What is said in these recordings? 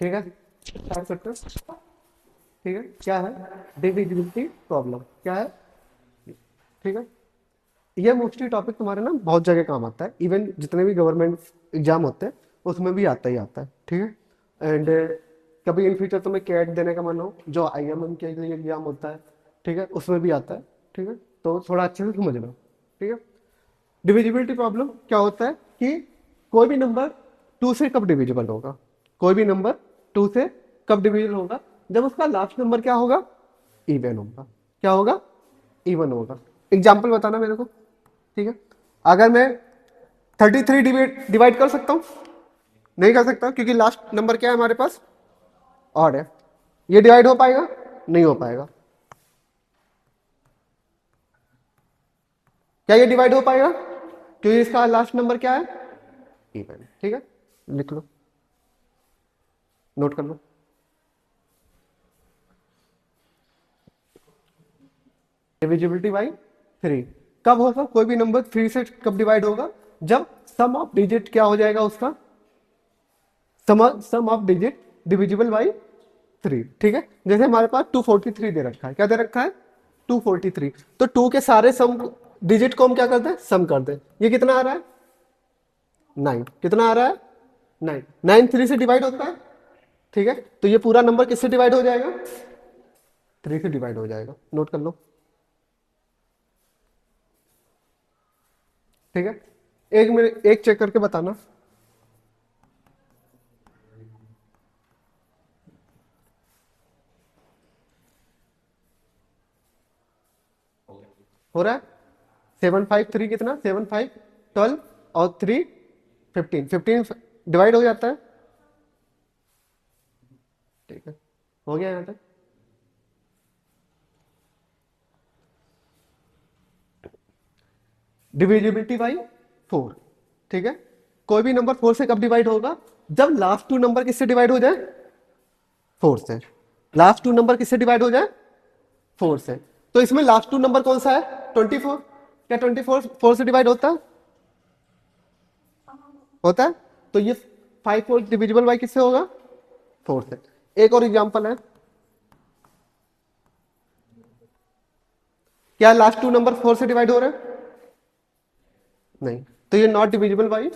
ठीक है, स्टार्ट करते हैं। ठीक है, क्या है डिविजिबिलिटी प्रॉब्लम, क्या है? ठीक है, ये मोस्टली टॉपिक तुम्हारे ना बहुत जगह काम आता है, इवन जितने भी गवर्नमेंट एग्जाम होते हैं उसमें भी आता ही आता है। ठीक है, एंड कभी इन फ्यूचर तुम्हें कैट देने का मन हो, जो आईएमएम के लिए एग्जाम होता है, ठीक है, उसमें भी आता है। ठीक है, तो थोड़ा अच्छे से समझ लो। ठीक है, डिविजिबिलिटी प्रॉब्लम क्या होता है कि कोई भी नंबर टू से कब डिविजिबल होगा, कोई भी नंबर टू से कब डिविजिबल होगा, जब उसका लास्ट नंबर क्या होगा, इवन होगा। क्या होगा? इवन होगा। एग्जाम्पल बताना मेरे को। ठीक है, अगर मैं 33 डिवाइड कर सकता हूं? नहीं कर सकता, क्योंकि लास्ट नंबर क्या है हमारे पास, ऑड है। ये डिवाइड हो पाएगा? नहीं हो पाएगा। क्या ये डिवाइड हो पाएगा? क्योंकि इसका लास्ट नंबर क्या है, इवन। ठीक है, लिख लो, नोट कर लो। डिविजिबिलिटी बाई थ्री कब होगा, कोई भी नंबर थ्री से कब डिवाइड होगा, जब सम ऑफ डिजिट क्या हो जाएगा उसका, sum of digit divisible by three. ठीक है, जैसे हमारे पास 243 दे रखा है, क्या दे रखा है, 243। तो टू के सारे सम डिजिट को हम क्या करते हैं, सम कर दे। ये कितना आ रहा है, नाइन। कितना आ रहा है, नाइन। नाइन थ्री से डिवाइड होता है। ठीक है, तो ये पूरा नंबर किससे डिवाइड हो जाएगा, थ्री से डिवाइड हो जाएगा। नोट कर लो। ठीक है, एक मिनट, एक चेक करके बताना। हो रहा है? 7 5 3 कितना, 7 5 12 और 3 15, 15 डिवाइड हो जाता है। ठीक है, हो गया यहां तक। Divisibility by four. ठीक है, कोई भी नंबर फोर से कब डिवाइड होगा, जब लास्ट टू नंबर किससे डिवाइड हो जाए, फोर से। लास्ट टू नंबर किससे डिवाइड हो जाए, फोर से। तो इसमें लास्ट टू नंबर कौन सा है, 24। क्या 24 फोर से डिवाइड होता है, होता है? तो ये 5 4 डिविजिबल बाई किससे होगा, फोर से। एक और एग्जांपल है, क्या लास्ट टू नंबर फोर से डिवाइड हो रहे हैं, नहीं। तो ये not divisible by,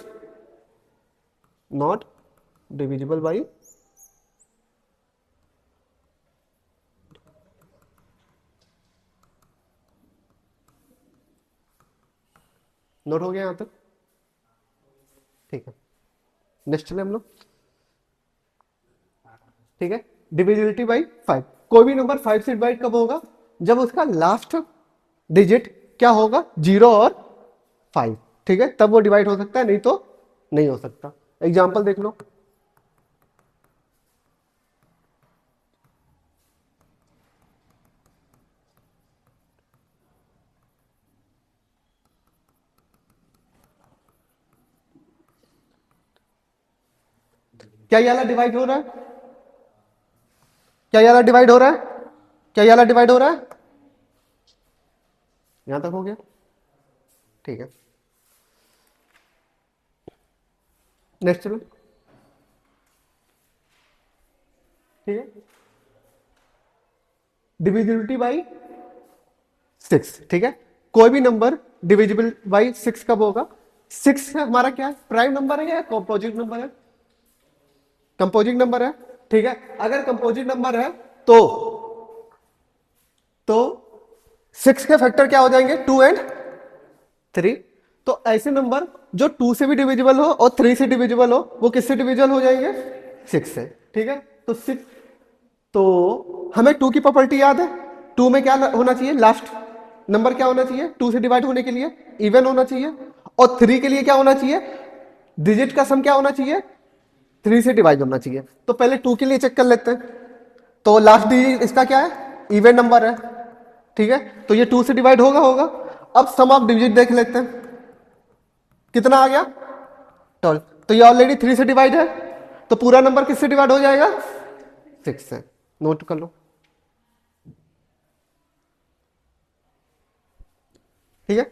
not divisible by, note हो गया यहां तक? ठीक है, नेक्स्ट चले हम लोग। ठीक है, डिविजिबिलिटी बाई फाइव। कोई भी नंबर फाइव से डिवाइड कब होगा, जब उसका लास्ट डिजिट क्या होगा, जीरो और फाइव। ठीक है, तब वो डिवाइड हो सकता है, नहीं तो नहीं हो सकता। एग्जाम्पल देख लो। क्या ये वाला डिवाइड हो रहा है, क्या ये वाला डिवाइड हो रहा है, क्या ये वाला डिवाइड हो रहा है? यहां तक हो गया। ठीक है, नेक्स्ट चलो। ठीक है, डिविजिबिलिटी बाई सिक्स। ठीक है, कोई भी नंबर डिविजिबल बाई सिक्स कब होगा, सिक्स हमारा क्या है, प्राइम नंबर है या कंपोजिट नंबर है, कंपोजिट नंबर है। ठीक है, अगर कंपोजिट नंबर है तो तो सिक्स के फैक्टर क्या हो जाएंगे, टू एंड थ्री। तो ऐसे नंबर जो टू से भी डिविजिबल हो और थ्री से डिविजिबल हो, वो किससे डिविजिबल हो जाएंगे, सिक्स से। ठीक है, तो सिक्स, तो हमें टू की प्रॉपर्टी याद है, टू में क्या होना चाहिए, लास्ट नंबर क्या होना चाहिए, टू से डिवाइड होने के लिए इवन होना चाहिए। और थ्री के लिए क्या होना चाहिए, डिजिट का सम क्या होना चाहिए, थ्री से डिवाइड होना चाहिए। तो पहले टू के लिए चेक कर लेते हैं। तो लास्ट डिजिट इसका क्या है, इवन नंबर है। ठीक है, तो ये टू से डिवाइड होगा, होगा। अब सम ऑफ डिजिट देख लेते हैं, कितना आ गया, 12। तो ये ऑलरेडी थ्री से डिवाइड है, तो पूरा नंबर किससे डिवाइड हो जाएगा, सिक्स से। नोट कर लो। ठीक है,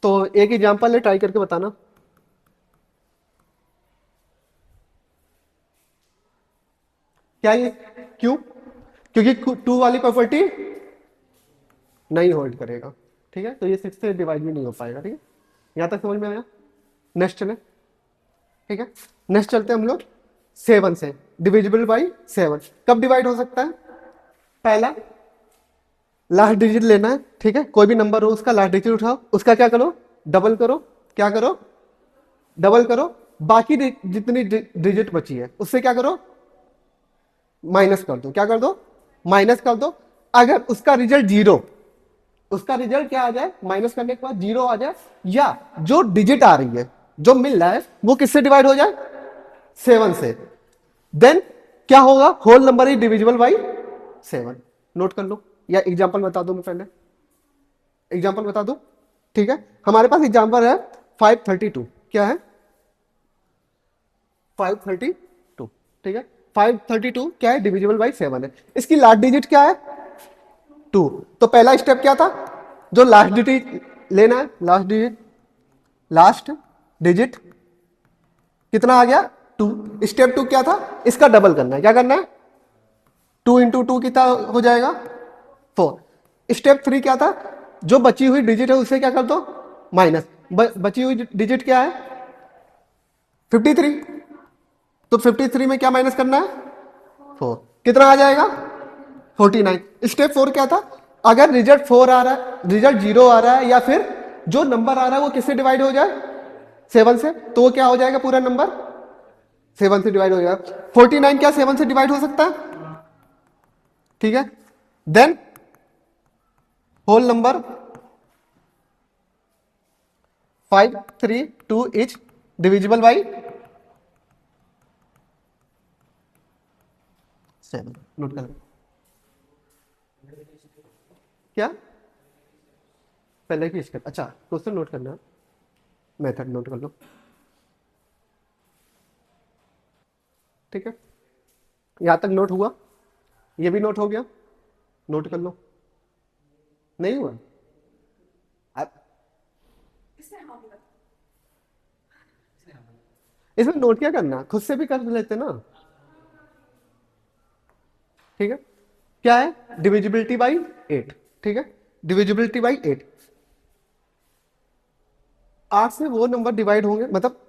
तो एक एग्जांपल है, ट्राई करके बताना। क्या ये, क्यों? क्योंकि 2 वाली प्रॉपर्टी नहीं होल्ड करेगा, ठीक है, तो ये 6 से डिवाइड भी नहीं हो पाएगा, ठीक है, यहां तक समझ में आया? नेक्स्ट चले, ठीक है, नेक्स्ट चलते हैं हम लोग 7 से, डिविजिबल बाई 7 कब डिवाइड हो सकता है? पहला लास्ट डिजिट लेना है, ठीक है, कोई भी नंबर हो उसका लास्ट डिजिट उठाओ, उसका क्या करो, डबल करो, क्या करो, डबल करो, बाकी जितनी डिजिट बची है उससे क्या करो, माइनस कर दो, क्या कर दो, माइनस कर दो। अगर उसका रिजल्ट जीरो, उसका रिजल्ट क्या आ जाए, माइनस करने के बाद जीरो आ जाए, या जो डिजिट आ रही है, जो मिल रहा है वो किससे डिवाइड हो जाए, 7 से, देन क्या होगा, whole number is divisible by 7। Note कर लो, या एग्जांपल बता दो, मैं पहले एग्जांपल बता दूं, ठीक है, हमारे पास एग्जांपल है 532, क्या है 532, ठीक है, 532 क्या है, डिविजिबल बाई 7 है, इसकी लास्ट डिजिट क्या है 2, तो पहला स्टेप क्या था, जो लास्ट डिजिट लेना है, लास्ट डिजिट कितना आ गया 2, स्टेप 2 क्या था, इसका डबल करना है, क्या करना है, 2 इंटू 2 कितना हो जाएगा 4। स्टेप 3 क्या था, जो बची हुई डिजिट है उससे क्या कर दो, माइनस, बची हुई डिजिट क्या है 53, तो 53 में क्या माइनस करना है 4, कितना आ जाएगा 49। स्टेप 4 क्या था, अगर रिजल्ट 4 आ रहा है, रिजल्ट 0 आ रहा है, या फिर जो नंबर आ रहा है वो किससे डिवाइड हो जाए 7 से, तो वो क्या हो जाएगा, पूरा नंबर 7 से डिवाइड हो जाएगा। 49 क्या 7 से डिवाइड हो सकता है, ठीक है, then whole number 532 is divisible by 7। Note कर, क्या पहले की स्टेप, अच्छा क्वेश्चन नोट करना, मेथड नोट कर लो, ठीक है, यहां तक नोट हुआ, ये भी नोट हो गया, नोट कर लो, नहीं हुआ अब इसमें नोट क्या करना, खुद से भी कर लेते ना, ठीक है, क्या है डिविजिबिलिटी बाई 8, ठीक है, डिविजिबिलिटी बाई 8, 8 से वो नंबर डिवाइड होंगे, मतलब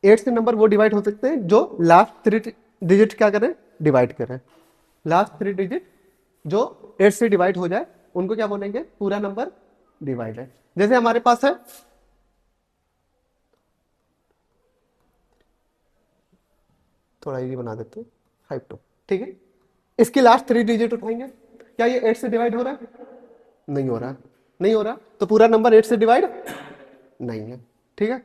8 से नंबर वो डिवाइड हो सकते हैं जो लास्ट 3 डिजिट क्या करें, डिवाइड करें, लास्ट 3 डिजिट जो 8 से डिवाइड हो जाए उनको क्या बोलेंगे, पूरा नंबर डिवाइड है। जैसे हमारे पास है, थोड़ा इजी बना देते हैं 52, ठीक है, इसकी लास्ट 3 डिजिट उठाएंगे, क्या ये 8 से डिवाइड हो रहा है, नहीं हो रहा, नहीं हो रहा, तो पूरा नंबर 8 से डिवाइड नहीं है, ठीक है,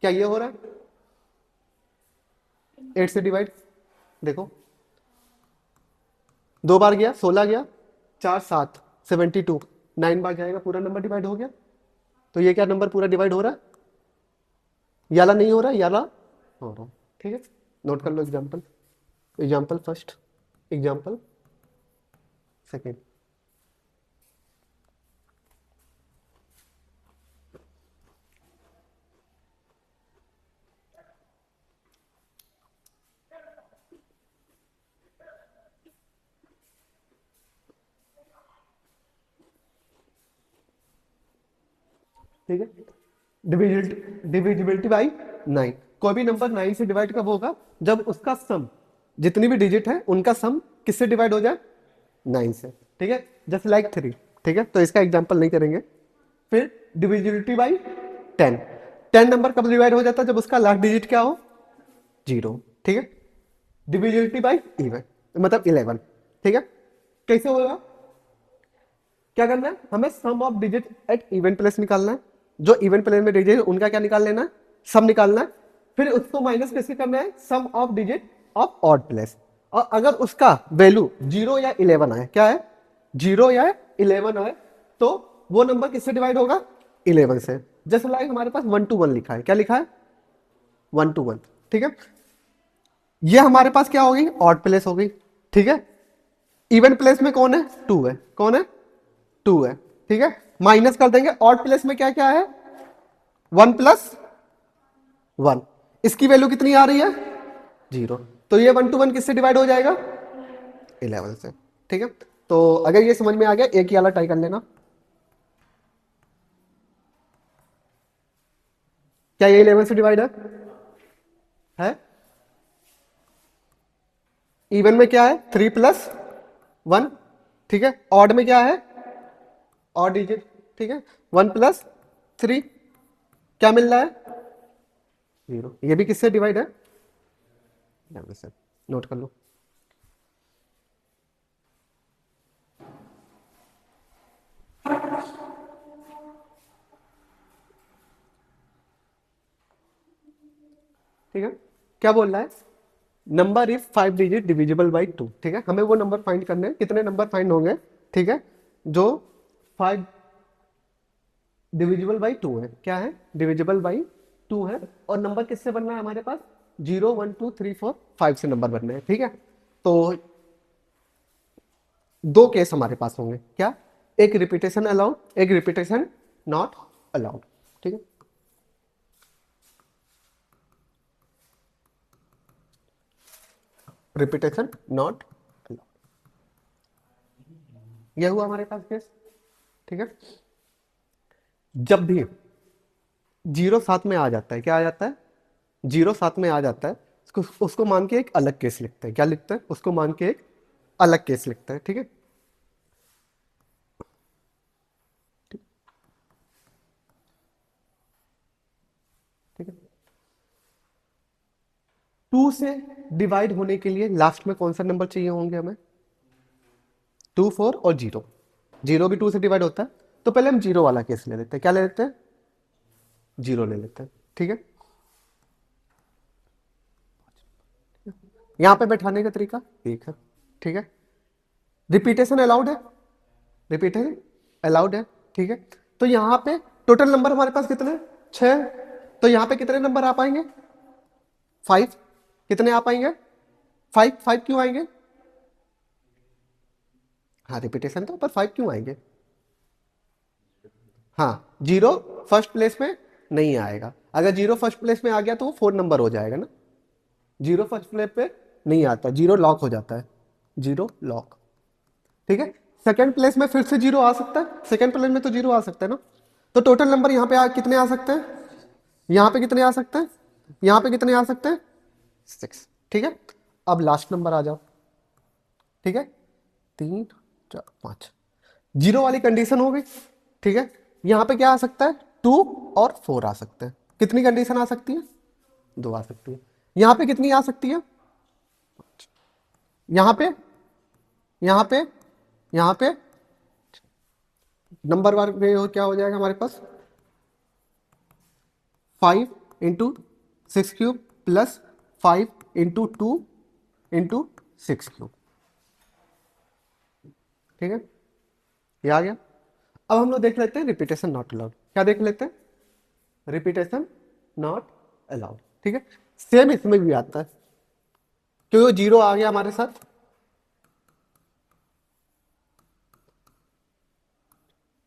क्या ये हो रहा है 8 से डिवाइड, देखो 2 बार गया 16 गया, 4 7 72, 9 बार जाएगा पूरा नंबर डिवाइड हो गया, तो ये क्या नंबर पूरा डिवाइड हो रहा है, याला नहीं हो रहा, याला हो रहा, ठीक है, नोट कर लो example, example first, example second, ठीक है, डिविजिबिलिटी बाई 9, कोई भी नंबर 9 से डिवाइड कब होगा, जब उसका सम, जितनी भी डिजिट है उनका सम किससे डिवाइड हो जाए 9 से, ठीक है, जस्ट लाइक 3, ठीक है, तो इसका एग्जांपल नहीं करेंगे। फिर डिविजिबिलिटी बाई 10, 10 नंबर कब डिवाइड हो जाता है, जब उसका लास्ट डिजिट क्या हो 0, ठीक है, डिविजिबिलिटी बाई इवन मतलब 11, ठीक है, कैसे होगा, क्या करना है, हमें sum of digit at even place निकालना है, जो इवन प्लेस में डिजिट उनका क्या निकाल लेना है, सम निकालना है, फिर उसको माइनस कैसे करना है, sum of digit of odd place, और अगर उसका वैल्यू 0 या 11 आए, क्या है 0 या 11 आए, तो वो नंबर किससे डिवाइड होगा 11 से, जैसे लाइक हमारे पास 1 to 1 लिखा है, क्या लिखा है 1 to 1, ठीक है, ये हमारे पास क्या होगी ऑड प्लेस हो गई, ठीक है, इवन प्लेस में कौन है 2 है, कौन है 2 है, ठीक है, माइनस कर देंगे, ऑड प्लेस में क्या क्या है 1 प्लस 1, इसकी वैल्यू कितनी आ रही है 0, तो ये 1 to 1 किससे डिवाइड हो जाएगा 11 से। ठीक है, तो अगर ये समझ में आ गया एक ही वाला ट्राई कर लेना। क्या ये 11 से डिवाइड है? इवन में क्या है 3 प्लस 1, ठीक है, ऑड में क्या है ऑड डिजिट, ठीक है, 1 प्लस 3 क्या मिल रहा है 0, ये भी किससे डिवाइड है 11 से, नोट कर लो। ठीक है, क्या बोल रहा है number if 5 digit divisible by 2, ठीक है, हमें वो नंबर फाइंड करने हैं, कितने नंबर फाइंड होंगे, ठीक है, जो 5 डिविजिबल बाई 2 है, क्या है डिविजिबल बाई 2 है, और नंबर किससे बनना है हमारे पास 0 1 2 3 4 5 से नंबर बनने हैं। ठीक है, तो दो केस हमारे पास होंगे, क्या एक रिपीटेशन अलाउड, एक रिपीटेशन नॉट अलाउड। ठीक है, रिपीटेशन नॉट अलाउड, यह हुआ हमारे पास केस। ठीक है, जब भी जीरो साथ में आ जाता है, क्या आ जाता है जीरो साथ में आ जाता है, उसको मान के एक अलग केस लिखते हैं, क्या लिखते हैं उसको मान के एक अलग केस लिखते हैं। ठीक है, ठीक है, 2 से डिवाइड होने के लिए लास्ट में कौन सा नंबर चाहिए होंगे हमें 2 4 और 0, 0 भी 2 से डिवाइड होता है, तो पहले हम जीरो वाला केस ले लेते हैं, क्या ले लेते हैं जीरो ले लेते हैं। ठीक है, यहां पे बैठाने का तरीका एक है। ठीक है, रिपीटेशन अलाउड है, रिपीटेशन अलाउड है। ठीक है, तो यहां पे टोटल नंबर हमारे पास कितने 6, तो यहां पे कितने नंबर आ पाएंगे 5, कितने आ पाएंगे 5, 5 क्यों आएंगे, हाँ रिपीटेशन तो, पर 5 क्यों आएंगे, हाँ जीरो फर्स्ट प्लेस में नहीं आएगा, अगर जीरो फर्स्ट प्लेस में आ गया तो वो 4 नंबर हो जाएगा ना, जीरो फर्स्ट प्लेस पे नहीं आता, जीरो लॉक हो जाता है, जीरो लॉक। ठीक है, सेकंड प्लेस में फिर से जीरो आ सकता है, सेकंड प्लेस में तो जीरो आ सकता है ना, तो टोटल नंबर यहाँ पे कितने आ सकते हैं, यहाँ पे कितने आ सकते हैं, यहाँ पे कितने आ सकते हैं 6। ठीक है, अब लास्ट नंबर आ जाओ। ठीक है, 3 4 5, जीरो वाली कंडीशन हो गई। ठीक है, यहाँ पे क्या आ सकता है 2 और 4 आ सकते हैं, कितनी कंडीशन आ सकती है 2 आ सकती है, यहाँ पे कितनी आ सकती है, यहाँ पे, यहाँ पे, यहाँ पे, नंबर वार में क्या हो जाएगा हमारे पास 5 into 6 cube plus 5 into 2 into 6 cube. ठीक है, ये आ गया। अब हम लोग देख लेते हैं रिपीटेशन नॉट अलाउड, क्या देख लेते हैं रिपीटेशन नॉट अलाउड। ठीक है, सेम इसमें भी आता है, क्योंकि जीरो आ गया हमारे साथ।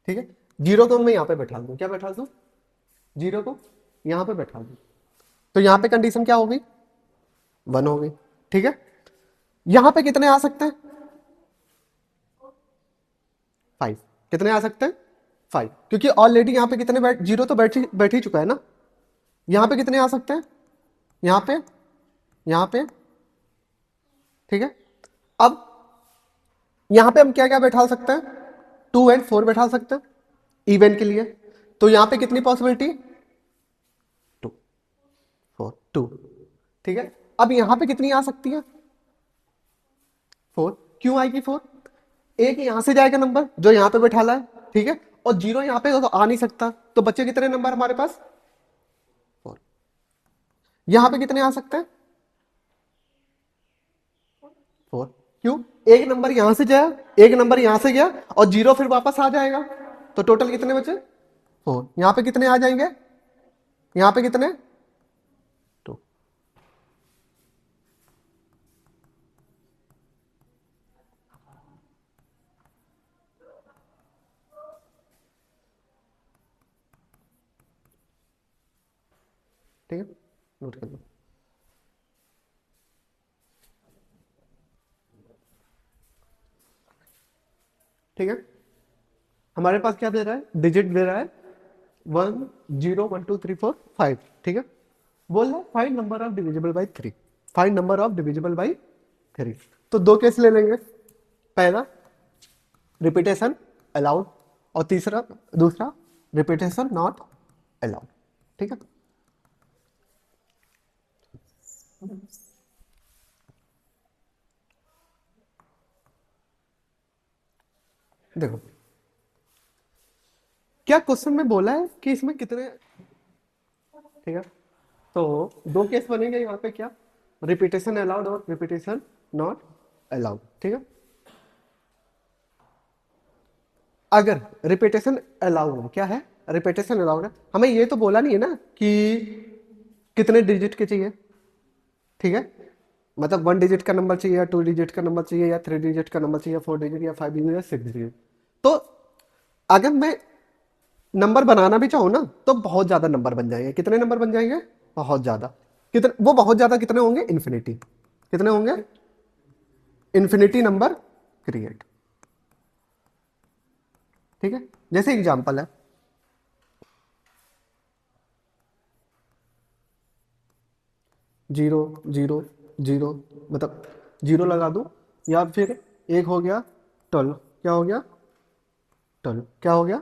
ठीक है, जीरो को मैं यहाँ पे बैठा दूं, क्या बैठा दूं जीरो को यहाँ पे बैठा दूं, तो यहाँ पे कंडीशन क्या होगी 1 हो गई। ठीक है, यहाँ पे कितने आ सकते हैं 5, कितने आ सकते हैं 5, क्योंकि ऑलरेडी यहाँ पे कितने जीरो तो बैठ ही चुका है ना, यहाँ पे कितने आ सकते हैं यहाँ पे, यहाँ पे। ठीक है, अब यहाँ पे हम क्या क्या बैठा सकते हैं 2 एंड 4 बैठा सकते हैं इवन के लिए, तो यहाँ पे कितनी पॉसिबिलिटी 2 4 2। ठीक है, अब यहाँ पे कितनी आ सकती है 4, क्यों आएगी 4, एक यहाँ से जाएगा नंबर जो यहाँ पे बैठा है, ठीक है, और जीरो यहाँ पे तो आ नहीं सकता, तो बच्चे कितने नंबर हमारे पास 4, यहाँ पे कितने आ सकते हैं 4, क्यों एक नंबर यहां से गया, एक नंबर यहां से गया और जीरो फिर वापस आ जाएगा, तो टोटल कितने बचे 4, यहाँ पे कितने आ जाएंगे यहाँ पे कितने 2। ठीक है, नोट कर लो। ठीक है, हमारे पास क्या दे रहा है, डिजिट दे रहा है 1 0 1 2 3 4 5। ठीक है, बोल रहा है find number of divisible by 3, find number of divisible by 3। तो दो केस ले लेंगे, पहला रिपीटेशन अलाउड और तीसरा दूसरा रिपीटेशन नॉट अलाउड। ठीक है, देखो क्या क्वेश्चन में बोला है कि इसमें कितने, ठीक है, तो दो केस बनेंगे यहाँ पे, क्या रिपीटेशन अलाउड और रिपीटेशन नॉट अलाउड। ठीक है, अगर रिपीटेशन अलाउड है, क्या है, रिपीटेशन अलाउड है, हमें ये तो बोला नहीं है ना कि कितने डिजिट के चाहिए। ठीक है, मतलब 1 डिजिट का नंबर चाहिए या 2 डिजिट का नंबर चाहिए या 3 डिजिट का नंबर चाहिए, 4 डिजिट या 5 डिजिट या 6 डिजिट। तो अगर मैं नंबर बनाना भी चाहूँ ना तो बहुत ज्यादा नंबर बन जाएंगे। कितने नंबर बन जाएंगे, बहुत ज्यादा। कितने, वो बहुत ज्यादा कितने होंगे, इन्फिनिटी। कितने होंगे, इन्फिनिटी नंबर क्रिएट। ठीक है, जैसे एग्जांपल है 0 0 0, मतलब 0 लगा दूं, या फिर एक हो गया 12, क्या हो गया 12, क्या हो गया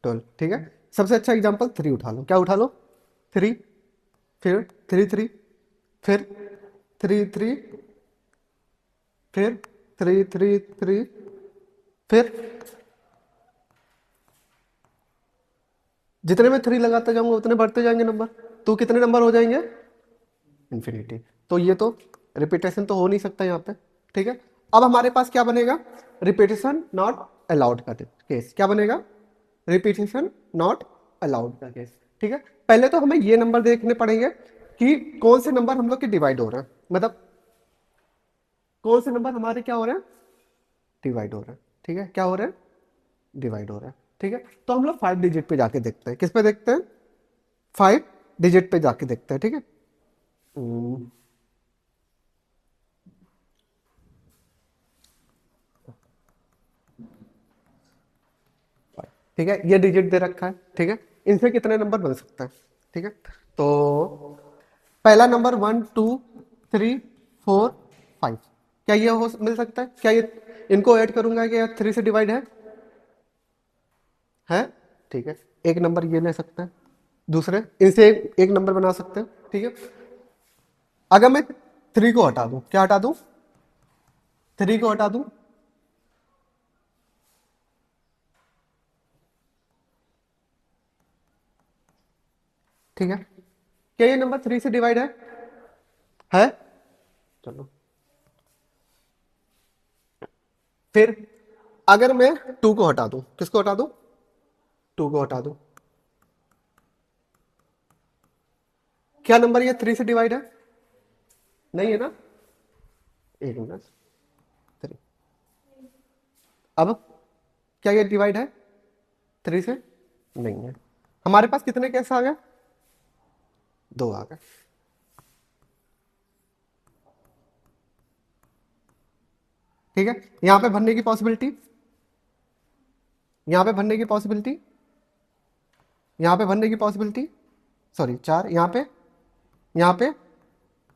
12। ठीक है, सबसे अच्छा एग्जांपल 3 उठा लो, क्या उठा लो 3, फिर 3 3, फिर 3 3, फिर 3 3 3, फिर जितने में 3 लगाते जाऊंगा उतने बढ़ते जाएंगे नंबर, तो कितने नंबर हो जाएंगे, इन्फिनिटी। तो ये तो रिपीटेशन तो हो नहीं सकता यहाँ पे। ठीक है, अब हमारे पास क्या बनेगा, रिपीटेशन नॉट अलाउड का केस। क्या बनेगा, रिपीटेशन नॉट अलाउड का केस। ठीक है, पहले तो हमें ये नंबर देखने पड़ेंगे कि कौन से नंबर हम लोग के डिवाइड हो रहे हैं, मतलब कौन से नंबर हमारे क्या हो रहे हैं, डिवाइड हो रहे हैं। ठीक है, क्या हो रहे हैं, डिवाइड हो रहा है। ठीक है, तो हम लोग 5 डिजिट पे जाके देखते हैं, किस पे देखते हैं, 5 डिजिट पे जाके देखते हैं। ठीक है, हम्म, ठीक है, ये डिजिट दे रखा है। ठीक है, इनसे कितने नंबर बन सकते हैं। ठीक है, तो पहला नंबर 1 2 3 4 5, क्या ये हो मिल सकता है, क्या ये इनको ऐड करूंगा क्या 3 से डिवाइड है। ठीक है, एक नंबर ये ले सकते हैं, दूसरे इनसे एक नंबर बना सकते हैं। ठीक है, अगर मैं 3 को हटा दूं, क्या हटा दूं, 3 को हटा दूं, ठीक है, क्या ये नंबर 3 से डिवाइड है, चलो। फिर अगर मैं 2 को हटा दूं, किसको हटा दूं, 2 को हटा दूं, क्या नंबर ये 3 से डिवाइड है, नहीं है ना, एक मिनट 3, अब क्या ये डिवाइड है 3 से, नहीं है। हमारे पास कितने केस आ गए, 2 आ गए। ठीक है, यहां पे भरने की पॉसिबिलिटी, यहां पे भरने की पॉसिबिलिटी, यहां पे भरने की पॉसिबिलिटी, सॉरी 4, यहां पे, यहां पे,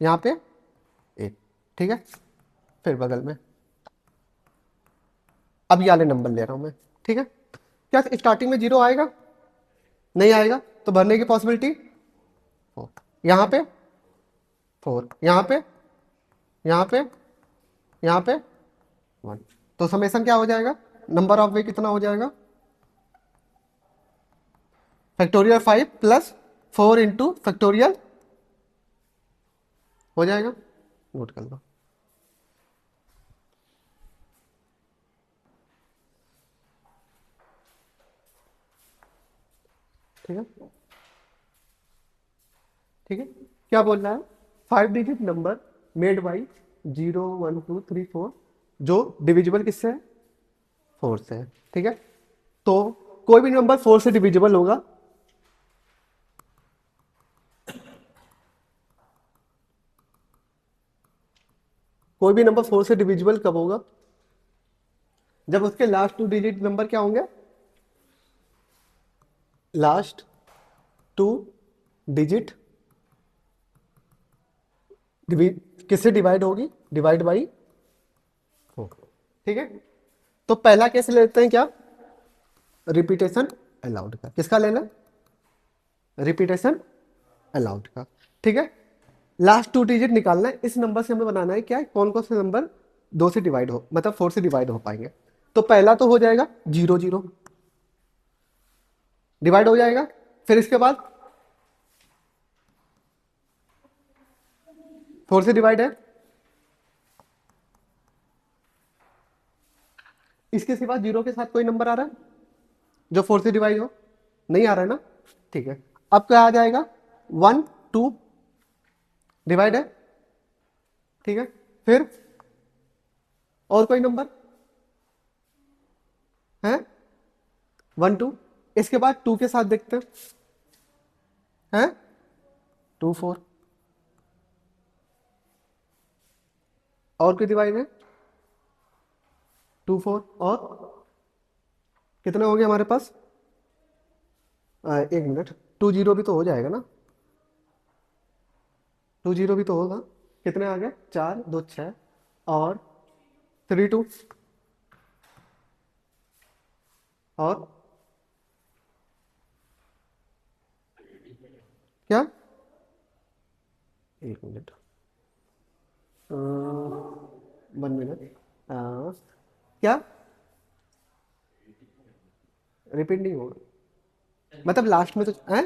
यहां पे 1। ठीक है, फिर बगल में अब ये वाले नंबर ले रहा हूं मैं। ठीक है, क्या स्टार्टिंग में 0 आएगा, नहीं आएगा, तो भरने की पॉसिबिलिटी 4, यहां पे 4, यहां पे, यहां पे, यहां पे 1, तो समेशन क्या हो जाएगा, नंबर ऑफ वे कितना हो जाएगा, फैक्टोरियल 5 प्लस 4 इंटू फैक्टोरियल हो जाएगा, नोट कर लो। ठीक है, ठीक है, क्या बोल रहा है, 5 डिजिट नंबर मेड बाई 0 1 2 3 4, जो डिविजिबल किससे है, 4 से है। ठीक है, तो कोई भी नंबर 4 से डिविजिबल होगा कोई भी नंबर 4 से डिविजिबल कब होगा? जब उसके लास्ट 2 डिजिट नंबर क्या होंगे? लास्ट 2 डिजिट किससे डिवाइड होगी? Divide by 4। ठीक है, तो पहला केस लेते हैं क्या? रिपीटेशन अलाउड का। किसका लेना? रिपीटेशन अलाउड का। ठीक है, लास्ट 2 डिजिट निकालना है। इस नंबर से हमें बनाना है क्या, कौन कौन से नंबर 2 से डिवाइड हो, मतलब 4 से डिवाइड हो पाएंगे। तो पहला तो हो जाएगा 0 0, डिवाइड हो जाएगा। फिर इसके बाद 4 से डिवाइड है। इसके सिवा 0 के साथ कोई नंबर आ रहा है जो 4 से डिवाइड हो? नहीं आ रहा है ना। ठीक है, अब क्या आ जाएगा? 1 2 डिवाइड है। ठीक है, फिर और कोई नंबर है? 1 2। इसके बाद 2 के साथ देखते हैं, 2 4। और कोई डिवाइड है? 2 4। और कितने हो गए हमारे पास? एक मिनट, 2 0 भी तो हो जाएगा ना। 2 0 भी तो होगा। कितने आ गए? 4 2 6 और 3 2 और क्या? एक मिनट, 1 मिनट। क्या रिपीट नहीं होगा? मतलब लास्ट में तो है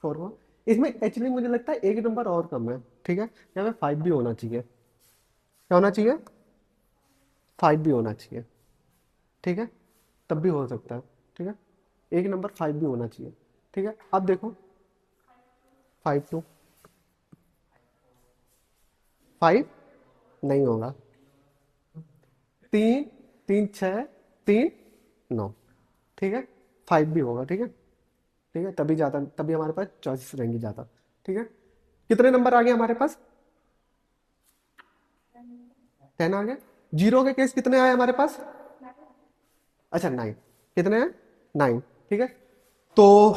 4 1। इसमें एक्चुअली मुझे लगता है एक नंबर और कम है। ठीक है, यहाँ पे 5 भी होना चाहिए। क्या होना चाहिए? 5 भी होना चाहिए। ठीक है, तब भी हो सकता है। ठीक है, एक नंबर 5 भी होना चाहिए। ठीक है, अब देखो 5 2 5 नहीं होगा। 3 3 6 3 9। ठीक है, 5 भी होगा। ठीक है, ठीक है, तभी ज़्यादा, तभी हमारे पास चॉइसेस रहेंगी ज़्यादा। ठीक है, कितने नंबर आ गए हमारे पास? 10 आ गए। 0 के केस कितने आए हमारे पास? अच्छा 9। कितने हैं? 9। ठीक है, तो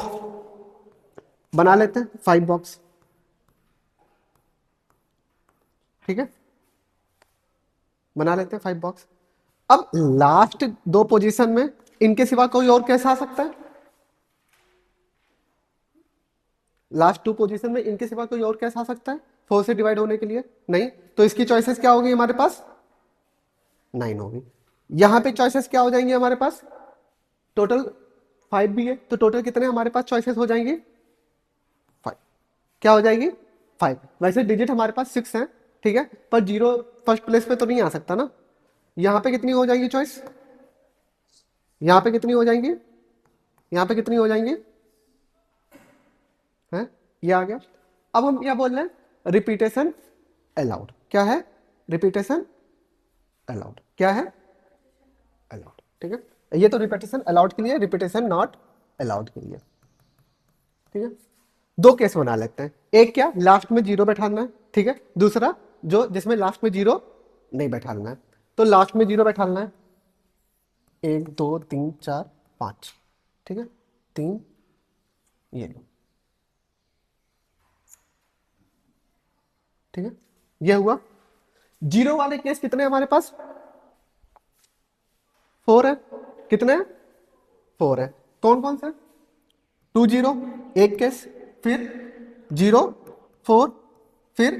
बना लेते हैं 5 बॉक्स। ठीक है, बना लेते हैं 5 बॉक्स। अब लास्ट 2 पोजीशन में इनके सिवा कोई और कैसा आ सकता है? लास्ट 2 पोजीशन में इनके सिवा कोई और कैसा आ सकता है 4 से डिवाइड होने के लिए? नहीं, तो इसकी चॉइसेस क्या होगी हमारे पास? 9 होगी। यहां पे चॉइसेस क्या हो जाएंगी हमारे पास? टोटल 5 भी है, तो टोटल कितने हमारे पास चॉइसेस हो जाएंगी? 5। क्या हो जाएगी? 5। वैसे डिजिट हमारे पास 6 है। ठीक है, पर 0 फर्स्ट प्लेस पे तो नहीं आ सकता ना। यहाँ पे कितनी हो जाएगी चॉइस? यहाँ पे कितनी हो जाएंगी? यहाँ पे कितनी हो जाएंगी? है, ये आ गया। अब हम क्या बोल रहे हैं? Repetition allowed. क्या है? Repetition allowed. क्या है? अलाउड। ठीक है, ये तो रिपीटेशन अलाउड के लिए, रिपीटेशन नॉट अलाउड के लिए। ठीक है, 2 केस बना लेते हैं। एक क्या, लास्ट में 0 बैठाना है। ठीक है, दूसरा जो जिसमें लास्ट में 0 नहीं बैठाना है। तो लास्ट में 0 बैठाना है, 1 2 3 4 5। ठीक है, 3, ये लो। ठीक है, ये हुआ। 0 वाले केस कितने हैं हमारे पास? 4 है। कितने हैं? 4 है। कौन कौन से? 2 0 एक केस, फिर 0 4, फिर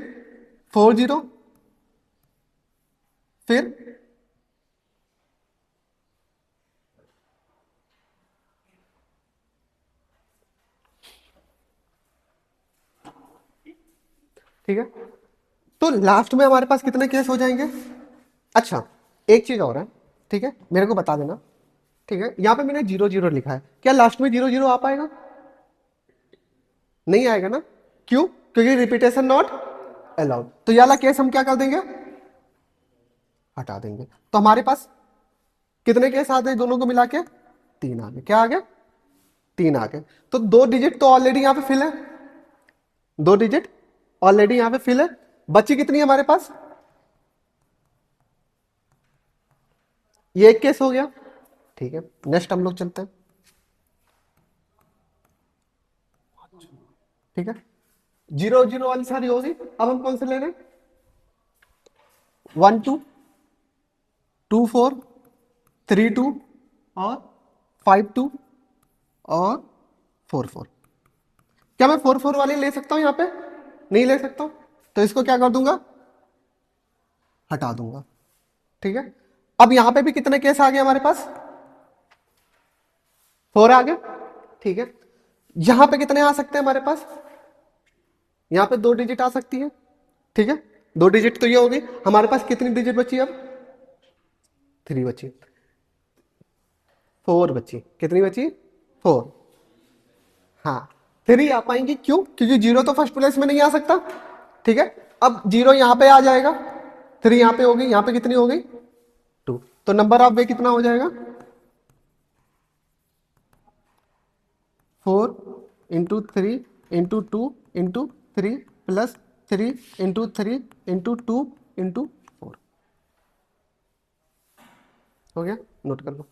4 0, फिर ठीक है, तो लास्ट में हमारे पास कितने केस हो जाएंगे? अच्छा, एक चीज और है। ठीक है, मेरे को बता देना। ठीक है, यहाँ पे मैंने 0 0 लिखा है, क्या लास्ट में 0 0 आ पाएगा? नहीं आएगा ना। क्यों? क्योंकि रिपीटेशन नॉट अलाउड। तो ये वाला केस हम क्या कर देंगे? हटा देंगे। तो हमारे पास कितने केस आ गए दोनों को मिला के? 3 आ गए। क्या आ गया? 3 आ गए। तो 2 डिजिट तो ऑलरेडी यहाँ पे फिल है, 2 डिजिट ऑलरेडी यहाँ पे फिल है। बची कितनी है हमारे पास, ये एक केस हो गया। ठीक है, नेक्स्ट हम लोग चलते हैं। ठीक है, 0 0 वाली सारी होगी। अब हम कौन से ले रहे हैं, 1 2 2 4 3 2 और 5 2 और 4 4। क्या मैं 4 4 वाली ले सकता हूं यहाँ पे, नहीं ले सकता हूं, तो इसको क्या कर दूंगा, हटा दूंगा। ठीक है, अब यहां पे भी कितने केस आ गए हमारे पास, 4 आ गए। ठीक है, यहां पे कितने आ सकते हैं हमारे पास, यहां पे 2 डिजिट आ सकती है। ठीक है, 2 डिजिट तो ये होगी। हमारे पास कितनी डिजिट बची अब, 3 बची, 4 बची, कितनी बची, 4। हाँ, 3 आ पाएंगी, क्यों, क्योंकि 0 तो फर्स्ट प्लेस में नहीं आ सकता। ठीक है, अब 0 यहां पे आ जाएगा, 3 यहां पे हो गई, यहां पे कितनी हो गई, 2। तो नंबर ऑफ वे कितना हो जाएगा, 4 into 3 into 2 into 3 plus 3 into 3 into 2 into 4। हो गया, नोट कर लो।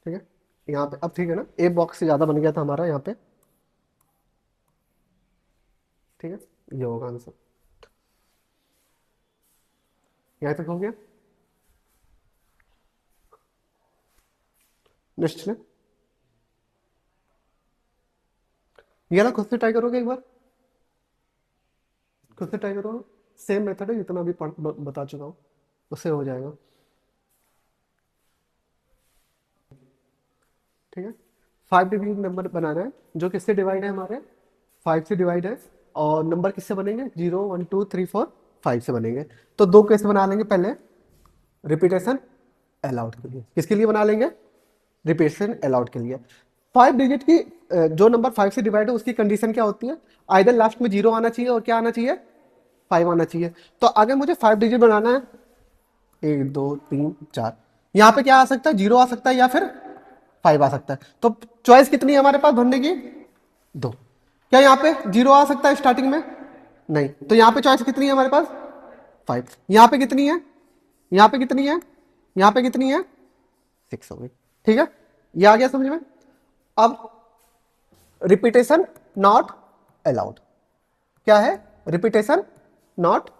ठीक है, यहाँ पे अब ठीक है ना, ए बॉक्स से ज्यादा बन गया था हमारा यहाँ पे। ठीक है, ये होगा आंसर, यहाँ तक हो गया। नेक्स्ट में ये ना, खुद से ट्राई करोगे एक बार, खुद से ट्राई करो। सेम मेथड है जितना अभी बता चुका हूँ, उससे हो जाएगा। ठीक है, 5 डिजिट नंबर बनाना है, जो किससे डिवाइड है, हमारे 5 से डिवाइड है। और नंबर किससे बनेंगे, 0 1 2 3 4 5 से बनेंगे। तो 2 कैसे बना लेंगे, पहले रिपीटेशन अलाउड के लिए, किसके लिए बना लेंगे, रिपीटेशन अलाउड के लिए। 5 डिजिट की जो नंबर 5 से डिवाइड है उसकी कंडीशन क्या होती है, आइदर लास्ट में 0 आना चाहिए और क्या आना चाहिए, 5 आना चाहिए। तो अगर मुझे 5 डिजिट बनाना है, 1 2 3 4, यहाँ पे क्या आ सकता है, 0 आ सकता है या फिर 5 आ सकता है। तो चॉइस कितनी है हमारे पास भरने की, 2। क्या यहाँ पे 0 आ सकता है स्टार्टिंग में, नहीं, तो यहाँ पे चॉइस कितनी है हमारे पास, 5। यहाँ पे कितनी है, यहाँ पे कितनी है, यहाँ पे कितनी है, 6 हो गई। ठीक है, ये आ गया समझ में। अब रिपीटेशन नॉट अलाउड, क्या है, रिपीटेशन नॉट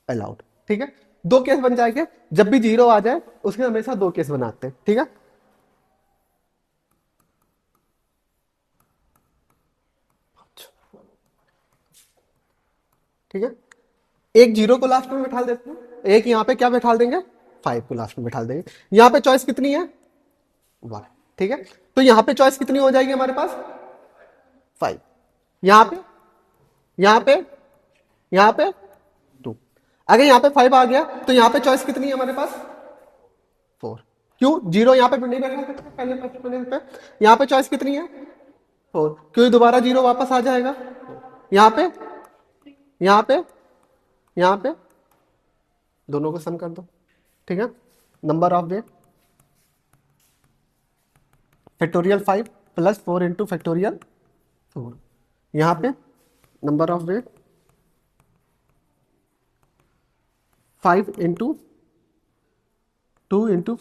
अलाउड। ठीक है, 2 केस बन जाएंगे, जब भी 0 आ जाए उसके हमेशा 2 केस बनाते हैं। ठीक है, ठीक है, एक 0 को लास्ट में बैठा देते हैं, एक यहाँ पे क्या बैठा देंगे, 5 को लास्ट में बैठा देंगे। यहाँ पे चॉइस कितनी है, 1। ठीक है, तो यहाँ पे चॉइस कितनी हो जाएगी हमारे पास, 5। यहाँ पे, यहाँ पे, यहाँ पे 2। अगर यहाँ पे 5 आ गया तो यहाँ पे चॉइस कितनी है हमारे पास, 4। क्यों, 0 यहाँ पे नहीं बैठा सकते पहले फर्स्ट प्लेस पे, यहाँ पे चॉइस कितनी है, 4, क्योंकि दोबारा 0 वापस आ जाएगा। यहाँ पे, यहाँ पे, यहाँ पे, दोनों को सम कर दो। ठीक है, number of way factorial 5 plus 4 into factorial 4। यहाँ पे number of way 5 into 2 into